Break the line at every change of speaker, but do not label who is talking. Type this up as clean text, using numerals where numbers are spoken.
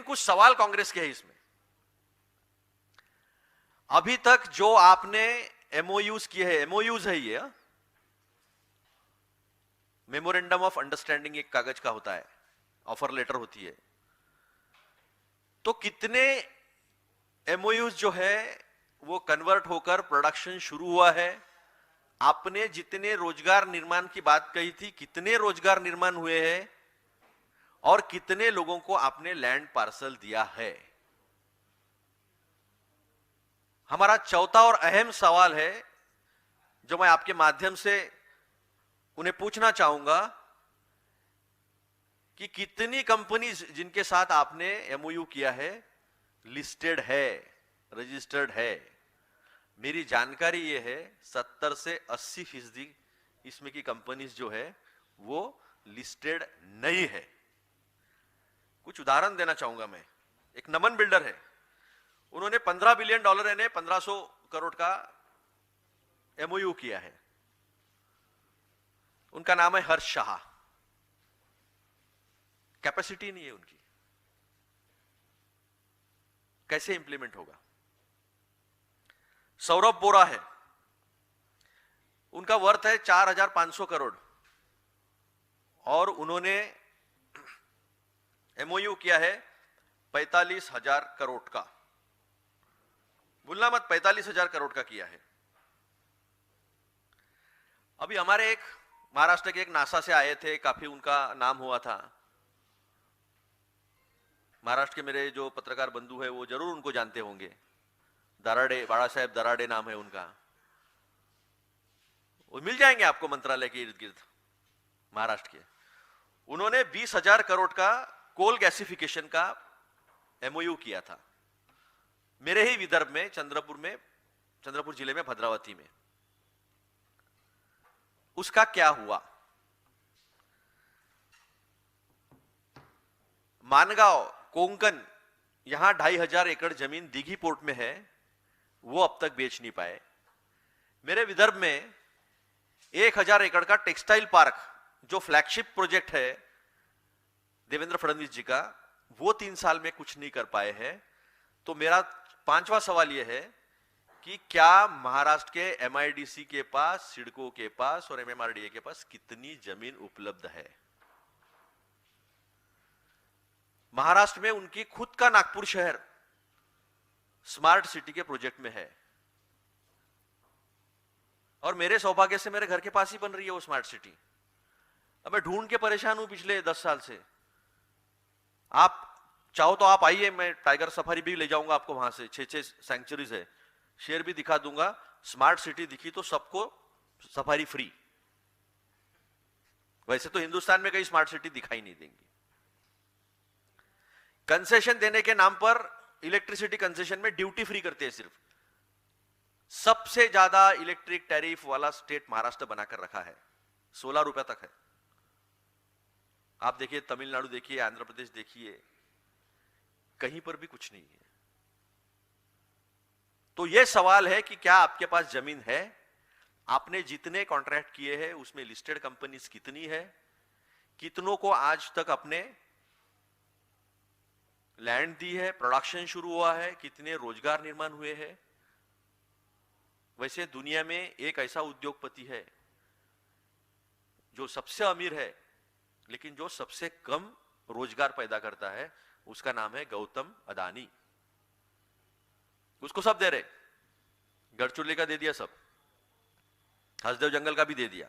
कुछ सवाल कांग्रेस के हैं इसमें। अभी तक जो आपने एमओयूज किए हैं, एमओयूज है ये, मेमोरेंडम ऑफ अंडरस्टैंडिंग एक कागज का होता है, ऑफर लेटर होती है, तो कितने एमओयूज जो है वो कन्वर्ट होकर प्रोडक्शन शुरू हुआ है? आपने जितने रोजगार निर्माण की बात कही थी, कितने रोजगार निर्माण हुए हैं और कितने लोगों को आपने लैंड पार्सल दिया है? हमारा चौथा और अहम सवाल है जो मैं आपके माध्यम से उन्हें पूछना चाहूंगा कि कितनी कंपनीज जिनके साथ आपने एमओयू किया है लिस्टेड है, रजिस्टर्ड है? मेरी जानकारी यह है 70 से 80% इसमें की कंपनीज जो है वो लिस्टेड नहीं है। कुछ उदाहरण देना चाहूंगा मैं। एक नमन बिल्डर है, उन्होंने $15 बिलियन यानी 1500 करोड़ का एमओयू किया है। उनका नाम है हर्ष शाह। कैपेसिटी नहीं है उनकी, कैसे इंप्लीमेंट होगा? सौरभ बोरा है, उनका वर्थ है 4500 करोड़ और उन्होंने एमओयू किया है 45,000 करोड़ का। भूलना मत, 45,000 करोड़ का किया है। अभी हमारे एक महाराष्ट्र के एक नासा से आए थे, काफी उनका नाम हुआ था। महाराष्ट्र के मेरे जो पत्रकार बंधु है वो जरूर उनको जानते होंगे। दराडे, बाला साहेब दराडे नाम है उनका। वो मिल जाएंगे आपको मंत्रालय के इर्द गिर्द, महाराष्ट्र के। उन्होंने 20,000 करोड़ का कोल गैसिफिकेशन का एमओयू किया था मेरे ही विदर्भ में, चंद्रपुर जिले में, भद्रावती में। उसका क्या हुआ? मानगांव, कोंकण, यहां 2,500 एकड़ जमीन दीघी पोर्ट में है, वो अब तक बेच नहीं पाए। मेरे विदर्भ में 1,000 एकड़ का टेक्सटाइल पार्क जो फ्लैगशिप प्रोजेक्ट है देवेंद्र फडणवीस जी का, वो 3 साल में कुछ नहीं कर पाए हैं। तो मेरा 5वां सवाल यह है कि क्या महाराष्ट्र के एमआईडीसी के पास, सिडको के पास और एमएमआरडीए के पास कितनी जमीन उपलब्ध है? महाराष्ट्र में उनकी खुद का नागपुर शहर स्मार्ट सिटी के प्रोजेक्ट में है और मेरे सौभाग्य से मेरे घर के पास ही बन रही है वो स्मार्ट सिटी। अब मैं ढूंढ के परेशान हूं पिछले 10 साल से। आप चाहो तो आप आइए, मैं टाइगर सफारी भी ले जाऊंगा आपको वहां से। 6 सेंचुरीज है, शेर भी दिखा दूंगा। स्मार्ट सिटी दिखी तो सबको सफारी फ्री। वैसे तो हिंदुस्तान में कई स्मार्ट सिटी दिखाई नहीं देंगी। कंसेशन देने के नाम पर इलेक्ट्रिसिटी कंसेशन में ड्यूटी फ्री करते हैं सिर्फ। सबसे ज्यादा इलेक्ट्रिक टैरिफ वाला स्टेट महाराष्ट्र बनाकर रखा है, 16 रुपए तक है। आप देखिए, तमिलनाडु देखिए, आंध्र प्रदेश देखिए, कहीं पर भी कुछ नहीं है। तो यह सवाल है कि क्या आपके पास जमीन है? आपने जितने कॉन्ट्रैक्ट किए हैं उसमें लिस्टेड कंपनीज कितनी है? कितनों को आज तक अपने लैंड दी है, प्रोडक्शन शुरू हुआ है, कितने रोजगार निर्माण हुए हैं? वैसे दुनिया में एक ऐसा उद्योगपति है जो सबसे अमीर है लेकिन जो सबसे कम रोजगार पैदा करता है, उसका नाम है गौतम अदानी। उसको सब दे रहे, गढ़चिरौली का दे दिया, सब हसदेव जंगल का भी दे दिया।